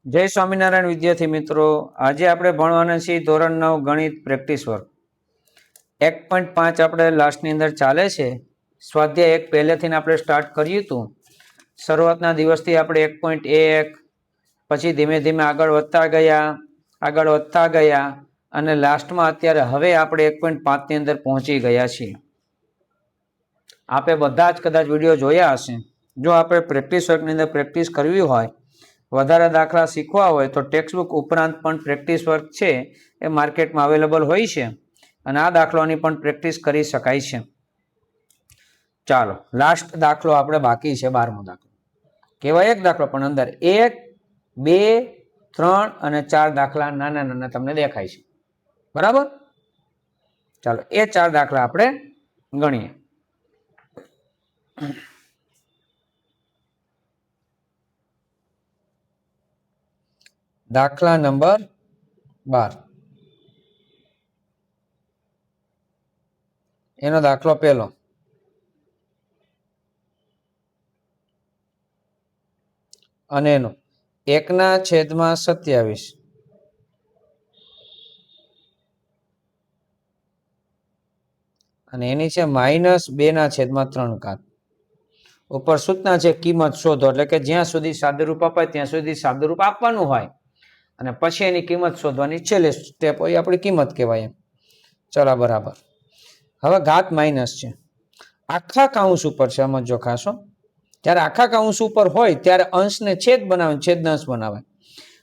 જય સ્વામિનારાયણ વિદ્યાર્થી મિત્રો, આજે આપણે ભણવાના છીએ ધોરણ 9 ગણિત પ્રેક્ટિસ વર્ક 1.5 આપણે લાસ્ટની અંદર ચાલે છે. સ્વાધ્યાય 1 પહેલેથી આપણે સ્ટાર્ટ કર્યું હતું. શરૂઆતના દિવસથી આપણે 1.1 પછી ધીમે ધીમે આગળ વધતા ગયા અને લાસ્ટમાં અત્યારે હવે આપણે 1.5 ની અંદર પહોંચી ગયા છીએ. આપે બધા જ કદાચ વિડીયો જોયા હશે. જો આપણે પ્રેક્ટિસ વર્કની અંદર પ્રેક્ટિસ કરવી હોય, વધારે દાખલા શીખવા હોય તો ટેક્સ્ટબુક ઉપરાંત પણ પ્રેક્ટિસ વર્ક છે એ માર્કેટમાં અવેલેબલ હોય છે અને આ દાખલાની પણ પ્રેક્ટિસ કરી શકાય છે. ચાલો, લાસ્ટ દાખલો આપણે બાકી છે, 12મો દાખલો. કેવાય એક દાખલો પણ અંદર 1, 2, 3 અને 4 દાખલા નાના નાના તમને દેખાય છે. બરાબર? ચાલો, એ 4 દાખલા આપણે ગણીએ. દાખલા નંબર 12, એનો દાખલો પહેલો. અને એનો 1/27 અને એની છે -2/3. ઉપર સૂચના છે કિંમત શોધો, એટલે કે જ્યાં સુધી સાદુરૂપ અપાય ત્યાં સુધી સાદુરૂપ આપવાનું હોય અને પછી એની કિંમત શોધવાની છેલ્લે સ્ટેપ હોય, આપણી કિંમત કહેવાય. ચલો, બરાબર. હવે ઘાત માઇનસ છે, આખા કાઉન્સ ઉપર છે. સમજો ખાસો, જ્યારે આખા કાઉન્સ ઉપર હોય ત્યારે અંશને છેદ બનાવે, છેદનો અંશ બનાવે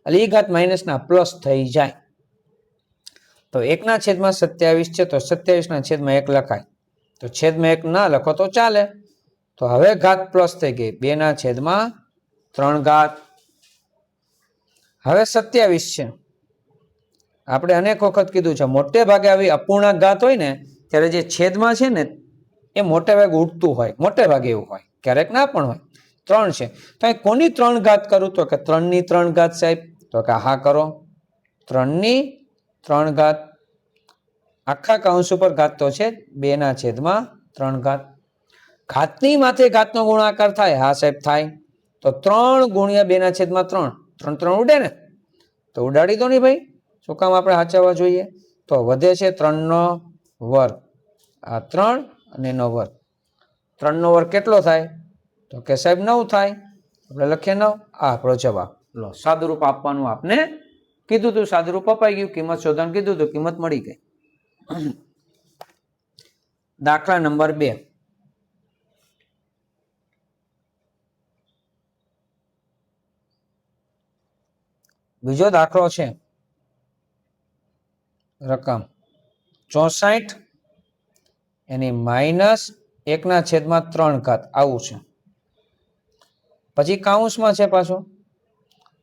એટલે એ ઘાત માઇનસના પ્લસ થઈ જાય. તો 1/27 છે તો 27/1 લખાય. તો છેદમાં 1 ના લખો તો ચાલે. તો હવે ઘાત પ્લસ થઈ ગઈ, 2/3. હવે 27 છે. આપણે અનેક વખત કીધું છે, મોટે ભાગે આવી અપૂર્ણાંક ઘાત હોય ને ત્યારે જે છેદમાં છે ને એ મોટે ભાગે ઉડતું હોય, મોટે ભાગે એવું હોય, ક્યારેક ના પણ હોય. 3 છે તો અહીં કોની 3 ઘાત કરું? તો કે 3/3 ઘાત સાહેબ. તો કે હા કરો, 3/3 ઘાત. આખા કૌંસ ઉપર ઘાત તો છે 2/3. ઘાતની માથે ઘાતનો ગુણાકાર થાય? હા સાહેબ થાય. તો 3 × 2/3. 3 ઉડે ને, તો ઉડાડી દો ને ભાઈ, શું કામ આપણે સાચવવા જોઈએ? તો વધે છે 3/2. આ 3 અને એનો વર્ગ. 3/2 કેટલો થાય? તો કે સાહેબ 9 થાય. આપણે લખીએ 9. આ આપણો જવાબ. લો, સાદુરૂપ આપવાનું આપને કીધું હતું, સાદુરૂપ અપાઈ ગયું. કિંમત શોધવાનું કીધું હતું, કિંમત મળી ગઈ. દાખલા નંબર 2. બીજો દાખલો છે, રકમ 64 એની -1/3. આવું છે. પછી કાઉન્સમાં છે, પાછું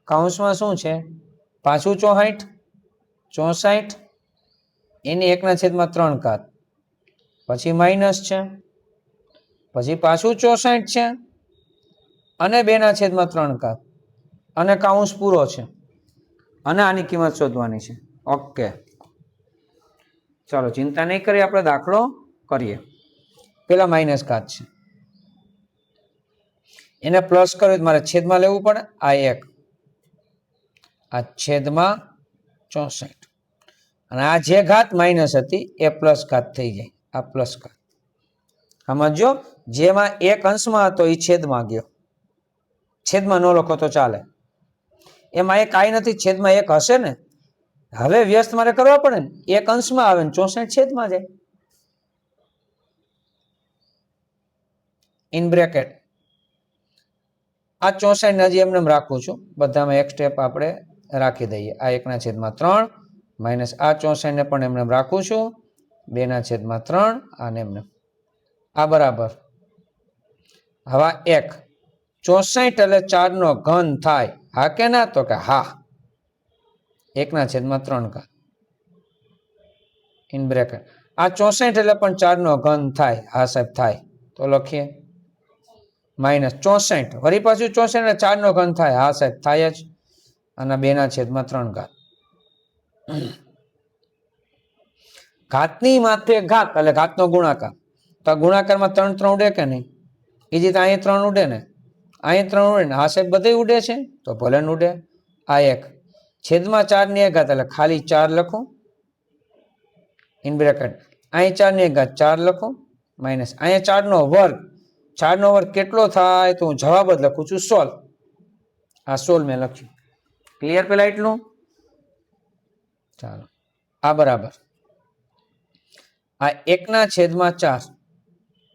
કાઉન્સમાં શું છે? પાછું 64 એની 1/3. પછી માઇનસ છે, પછી પાછું 64 છે અને 2/3 અને કાઉન્સ પૂરો છે અને આની કિંમત શોધવાની છે. ઓકે, ચાલો ચિંતા નહીં કરીએ, આપણે દાખલો કરીએ. પેલા માઇનસ ઘાત છે, એને પ્લસ કર્યું મારે છેદમાં લેવું પડે. આ 1, આ છેદમાં 64 અને આ જે ઘાત માઇનસ હતી એ પ્લસ ઘાત થઈ જાય. આ પ્લસ ઘાત સમજો, જેમાં 1 અંશમાં હતો એ છેદમાં ગયો. છેદમાં ન લખો તો ચાલે, એમાં 1 કાંઈ નથી, છેદમાં 1 હશે ને. હવે વ્યસ્ત મારે કરવા પડે ને, 1 અંશમાં આવે ને 64 છેદમાં જાય. ઇન બ્રેકેટ આ 64 હજી એમને રાખું છું, બધામાં એક સ્ટેપ આપણે રાખી દઈએ. આ 1/3 માઇનસ આ 64 ને પણ એમને રાખું છું, 2/3 અને એમને. આ બરાબર. હવે 1 64 એટલે 4/3 થાય. હા કે ના? તો કે હા. 1/3 ઇન બ્રેકેટ. આ 64 એટલે પણ 4/3 થાય. હા સાહેબ થાય. તો લખીએ માઇનસ 64 વળી પાછું 64 એટલે 4/3 થાય. હા સાહેબ થાય જ. અને 2/3. ઘાતની માથે ઘાત એટલે ઘાતનો ગુણાકાર. તો ગુણાકારમાં 3 ઉડે કે નહીં? એ જ રીતે અહીંયા 3 ઉડે ને, અહીંયા 3 ઉડે ને. હા સાહેબ બધે ઉડે છે, તો ભલે ઉડે. આ 1 છેદમાં 4 ની 1 ઘાત એટલે ખાલી 4 લખું ઇન બ્રેકેટ અહીં 4 ની 1 ઘાત 4 લખું માઇનસ અહીંયા 4 નો વર્ગ 4 નો વર્ગ કેટલો થાય તો હું જવાબ જ લખું છું 16 આ 16 મેં લખ્યું ક્લિયર પેલા એટલું ચાલો આ બરાબર આ 1 ના છેદમાં 4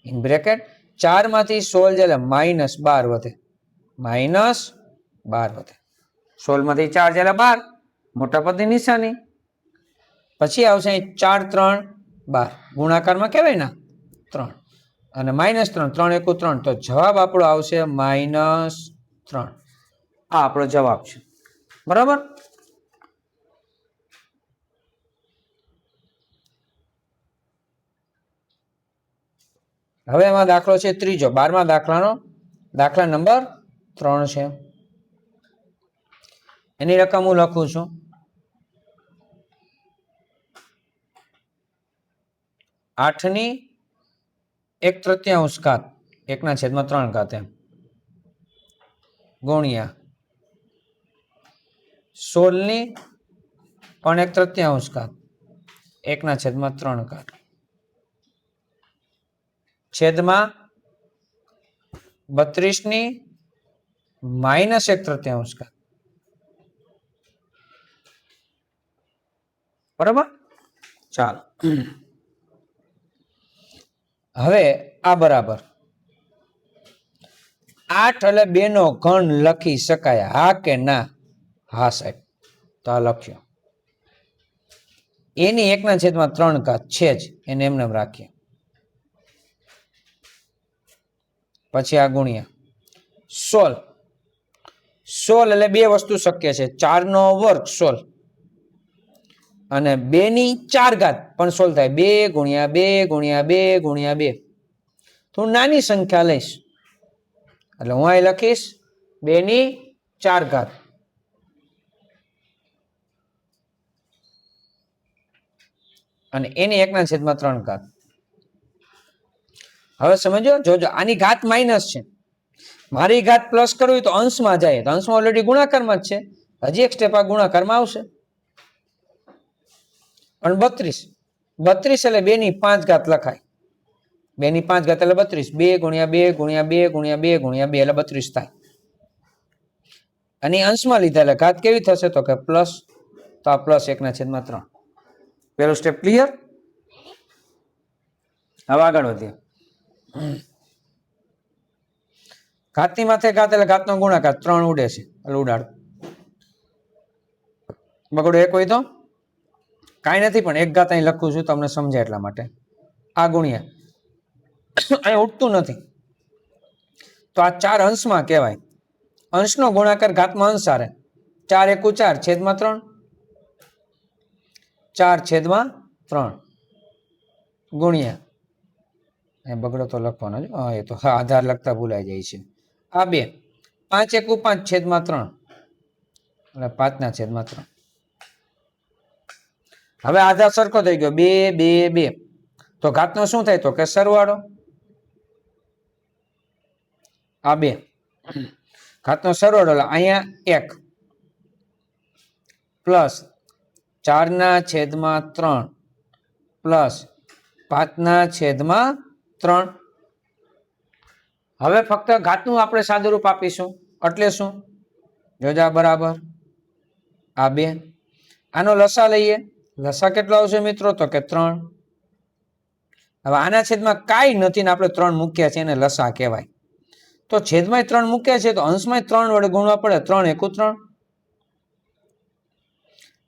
ઇન બ્રેકેટ 4 માંથી 16 જાય માઇનસ 12 વધે માઇનસ 12 વધે 16 માંથી 4 જાય 12 મોટા પદની નિશાની પછી આવશે 4 3 12 ગુણાકારમાં કહેવાય ને 3 અને માઇનસ 3 3 એકુ 3 તો જવાબ આપણો આવશે માઇનસ 3 આ આપણો જવાબ છે બરાબર હવે એમાં દાખલો છે ત્રીજો 12મા દાખલાનો દાખલા નંબર 3 છે એની રકમ હું લખું છું 8 ની 1/3 ઘાત 1 ના છેદમાં 3 ઘાત એમ ગુણ્યા 16 ની 1/3 ઘાત 1 ના છેદમાં 3 ઘાત છેદમાં 32 ની માઇનસ 1/3 ઘાત બરાબર ચાલો હવે આ બરાબર 8 એટલે 2 નો ઘન લખી શકાય હા કે ના હા સાહેબ તો આ લખ્યો એની 1 ના છેદમાં 3 ઘાત છે જ એને એમને રાખીએ પછી આ ગુણ્યા 16 એટલે 2 વસ્તુ શક્ય છે 4 નો વર્ગ 16 અને 2 ની 4 ઘાત પણ 16 થાય 2 ગુણ્યા 2 ગુણ્યા 2 ગુણ્યા 2 તો હું નાની સંખ્યા લઈશ એટલે હું અહીં લખીશ 2 ની 4 ઘાત અને એની 1 ના છેદમાં 3 ઘાત હવે સમજો જોજો આની ઘાત માઇનસ છે મારી ઘાત પ્લસ કરવી તો અંશમાં જાય તો અંશમાં ઓલરેડી ગુણાકારમાં જ છે હજી એક સ્ટેપ આ ગુણાકારમાં આવશે પણ 32 એટલે 2 ની 5 ઘાત લખાય 2 ની 5 ઘાત એટલે 32 2 ગુણ્યા 2 ગુણ્યા 2 ગુણ્યા 2 ગુણ્યા 2 એટલે 32 થાય અને અંશમાં લીધા એટલે ઘાત કેવી થશે તો કે પ્લસ તો આ પ્લસ 1 ના છેદમાં 3 પેલો સ્ટેપ ક્લિયર હવે આગળ વધીએ ઘાતની માથે ઘાત એટલે ઘાતનો ગુણાકાર 3 ઉડે છે એટલે ઉડાડ બગડો એક હોય તો કાંઈ નથી પણ 1 ઘાત અહીં લખું છું તમને સમજાય એટલા માટે આ ગુણ્યા અહીં ઉડતું નથી તો આ 4 અંશમાં કહેવાય અંશનો ગુણાકાર ઘાતમાં અંશ આવે 4 એકુ 4 છેદમાં 3 4 છેદમાં 3 ગુણ્યા એ બગડો તો લખવાનો જ એ તો હા આધાર લખતા ભૂલાઈ જાય છે આ 2 5 એકુ 5 છેદમાં 3 એટલે 5 ના છેદમાં 3 હવે આધાર સરખો થઈ ગયો 2 2 2 તો ઘાતનો શું થાય તો કે સરવાળો આ 2 ઘાતનો સરવાળો એટલે અહીંયા 1 પ્લસ 4 ના છેદમાં 3 પ્લસ 5 ના છેદમાં 3 હવે ફક્ત ઘાતનું આપણે સાદુરૂપ આપીશું એટલે શું જોજા બરાબર આ 2 આનો લસા લઈએ લસા કેટલો આવશે મિત્રો તો કે 3 હવે આના છેદમાં કાંઈ નથી ને આપણે 3 મૂક્યા છે એને લસા કહેવાય તો છેદમાં 3 મૂક્યા છે તો અંશમાં 3 વડે ગુણવા પડે 3 એકુ 3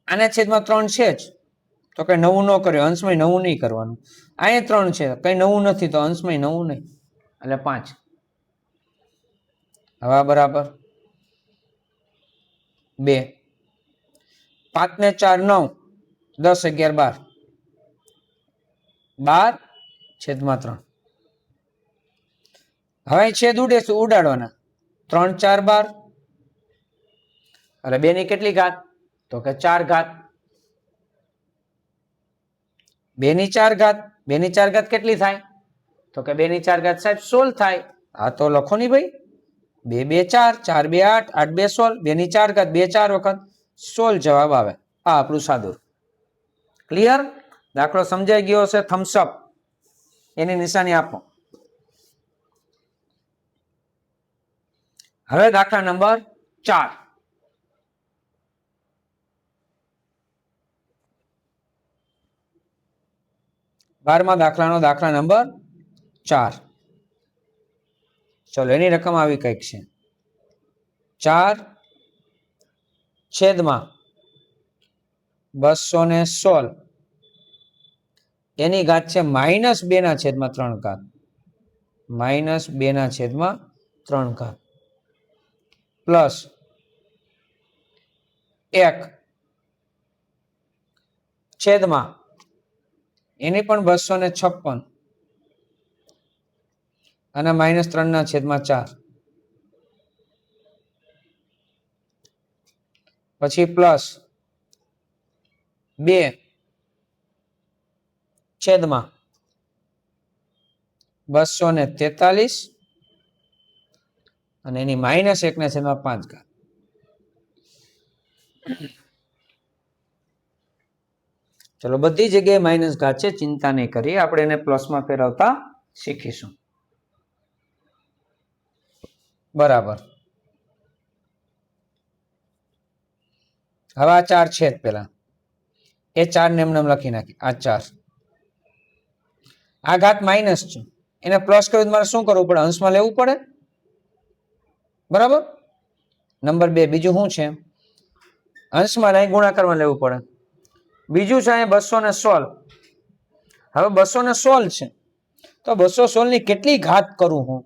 આના છેદમાં 3 છે જ તો કઈ નવું ન કર્યું અંશમાં નવું નહીં કરવાનું અહીંયા 3 છે કઈ નવું નથી તો અંશમાં નવું નહીં એટલે 5 હવે બરાબર 2 5 ને 4 9 10 11 12 છેદમાં 3 હવે છેદ ઉડે ઉડાડવાના 3 4 12 એટલે 2 ની કેટલી ઘાત તો કે 4 ઘાત 2 ની 4 ઘાત 2 ની 4 ઘાત કેટલી થાય તો કે 2 ની 4 ઘાત સાહેબ 16 થાય આ તો લખો ની ભાઈ 2 2 4, 4 2 8, 8 2 16, 2 ની 4 ઘાત, 2 4 વખત 16 જવાબ આવે. આ આપણું સાદું. ક્લિયર? દાખલો સમજાઈ ગયો હશે? થમ્સ અપ એની નિશાની આપો. હવે દાખલા નંબર 4. બારમા દાખલાનો દાખલા નંબર 4. ચલો એની રકમ આવી કઈક છે. 4 છેદમાં 216 એની ઘાત છે -2 ના છેદમાં 3 ઘાત. -2 ના છેદમાં 3 ઘાત પ્લસ 1 છેદમાં એની પણ 256 અને -3 ના છેદમાં 4 પછી પ્લસ 2 છેદમાં 243 અને એની -1 ના છેદમાં 5 ઘાત. ચલો બધી જગ્યાએ માઇનસ ઘાત છે, ચિંતા નહીં કરીએ, આપણે એને પ્લસમાં ફેરવતા શીખીશું. બરાબર. હવે આ 4 છે પેલા એ 4 ને એમને લખી નાખી. આ 4 આ ઘાત માઇનસ છે, એને પ્લસ કર્યું મારે શું કરવું પડે? અંશમાં લેવું પડે. બરાબર. નંબર 2 બીજું શું છે? અંશમાં લઈ ગુણાકારમાં લેવું પડે. બીજું છે અહીં 216. હવે 216 છે તો 216 ની કેટલી ઘાત કરું હું?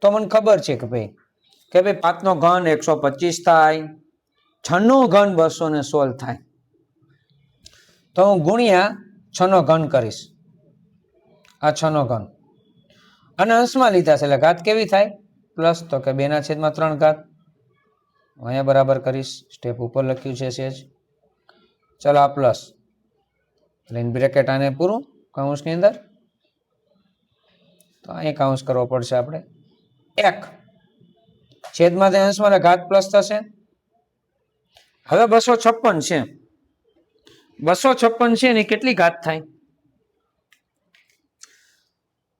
તો મને ખબર છે કે ભાઈ 5 નો ઘન 125 થાય, 6 નો ઘન 216 થાય. તો હું ગુણ્યા 6 નો ઘન કરીશ. આ 6 નો ઘન અને અંશમાં લીધા છે એટલે ઘાત કેવી થાય? પ્લસ. તો કે 2 ના છેદમાં 3 ઘાત. અહીંયા બરાબર કરીશ, સ્ટેપ ઉપર લખ્યું છે સેજ. ચલો આ પ્લસ લાઈન બ્રેકેટ આને પૂરું કૌંસની અંદર. તો અહીં કૌંસ કરવો પડશે આપણે. 1 છેદમાં અંશમાં ઘાત પ્લસ થશે. હવે 256 છે, 256 છે એની કેટલી ઘાત થાય?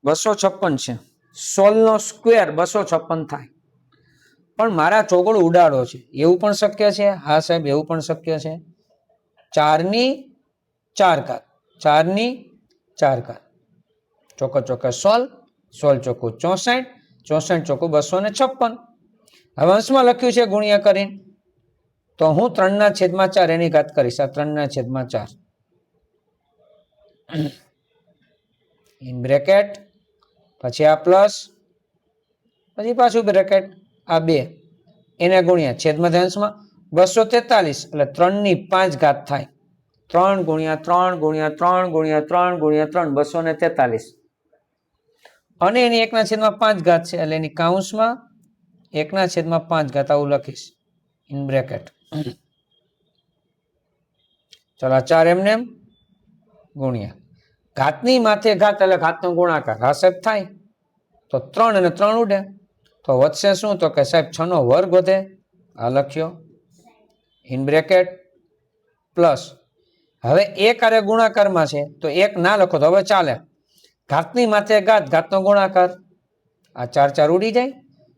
256 છે, 16 નો સ્ક્વેર 256 થાય. પણ મારા ચોગડો ઉડાડો છે, એવું પણ શક્ય છે. હા સાહેબ, એવું પણ શક્ય છે. 4 ની 4 ઘાત, 4 ની 4 ઘાત, ચોકો ચોકો 16, 16 ચોકો 64, 64 ચોકો 256. હવે અંશમાં લખ્યું છે ગુણ્યા કરીને, તો હું 3 ના છેદમાં 4 એની ઘાત કરીશ. આ 3 ના છેદમાં 4 ઇન બ્રેકેટ, પછી આ પ્લસ, પછી પાછું બ્રેકેટ, આ 2 એને ગુણ્યા છેદમાં અંશમાં 243 એટલે 3 ની 5 ઘાત થાય. 3 ગુણ્યા 3 ગુણ્યા 3 ગુણ્યા 3 ગુણ્યા 3 243 અને એની 1 ના છેદમાં 5 ઘાત છે એટલે એની કૌંસમાં 1 ના છેદમાં 5 ઘાત આવું લખીશ ઇન બ્રેકેટ. ચલો 4 એમને ગુણ્યા ઘાતની માથે ઘાત એટલે ઘાતનો ગુણાકાર હાસેબ થાય તો 3 અને 3 ઉડે તો વધશે શું? તો કે સાહેબ 6 નો વર્ગ વધે. આ લખ્યો ઇન બ્રેકેટ પ્લસ. હવે 1 આરે ગુણાકારમાં છે તો 1 ના લખો તો હવે ચાલે. ઘાતની માથે ઘાત, ઘાતનો ગુણાકાર, આ 4 4 ઉડી જાય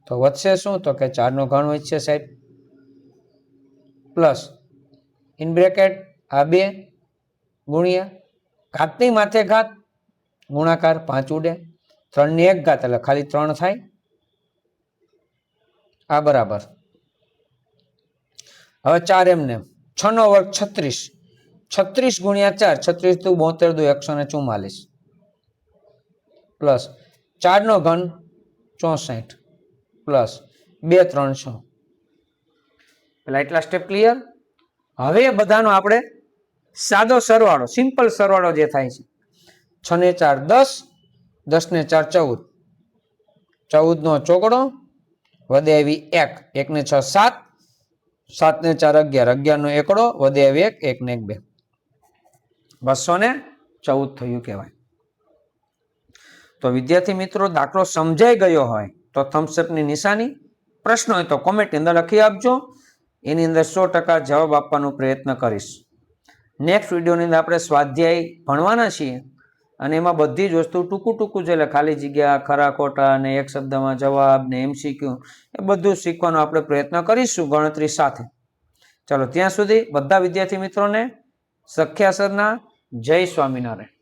તો વધશે શું? તો કે 4 નો ઘન વધશે સાહેબ. પ્લસ ઇન બ્રેકેટ આ 2 ગુણ્યા ઘાતની માથે ઘાત ગુણાકાર 5 ઉડે, 3 ની 1 ઘાત એટલે ખાલી 3 થાય. આ બરાબર. હવે 4 એમને 6 નો વર્ગ 36, 36 ગુણ્યા 4, 36 દુ 72 દુ 144 પ્લસ 4 નો ઘન 64 પ્લસ 2 300. પેલા એટલા સ્ટેપ ક્લિયર. હવે બધાનો આપણે સાદો સરવાળો, સિમ્પલ સરવાળો જે થાય છે 6 ને 4 10, 10 ને 4 14, 14 નો ચોગડો વધે આવી 1, 1 ને 6 7, 7 ને 4 11, 11 નો એકડો વધે આવી 1, 1 ને 1 2, 214 થયું કહેવાય. તો વિદ્યાર્થી મિત્રો દાખલો સમજાઈ ગયો હોય તો થમ્સઅપની નિશાની, પ્રશ્ન હોય તો કોમેન્ટની અંદર લખી આપજો. એની અંદર 100% જવાબ આપવાનો પ્રયત્ન કરીશ. નેક્સ્ટ વિડીયોની અંદર આપણે સ્વાધ્યાય ભણવાના છીએ અને એમાં બધી જ વસ્તુ ટૂંકું છે, એટલે ખાલી જગ્યા, ખરા ખોટા અને એક શબ્દમાં જવાબ ને MCQ એ બધું શીખવાનો આપણે પ્રયત્ન કરીશું ગણતરી સાથે. ચાલો ત્યાં સુધી બધા વિદ્યાર્થી મિત્રોને સખ્યા સરના જય સ્વામિનારાયણ.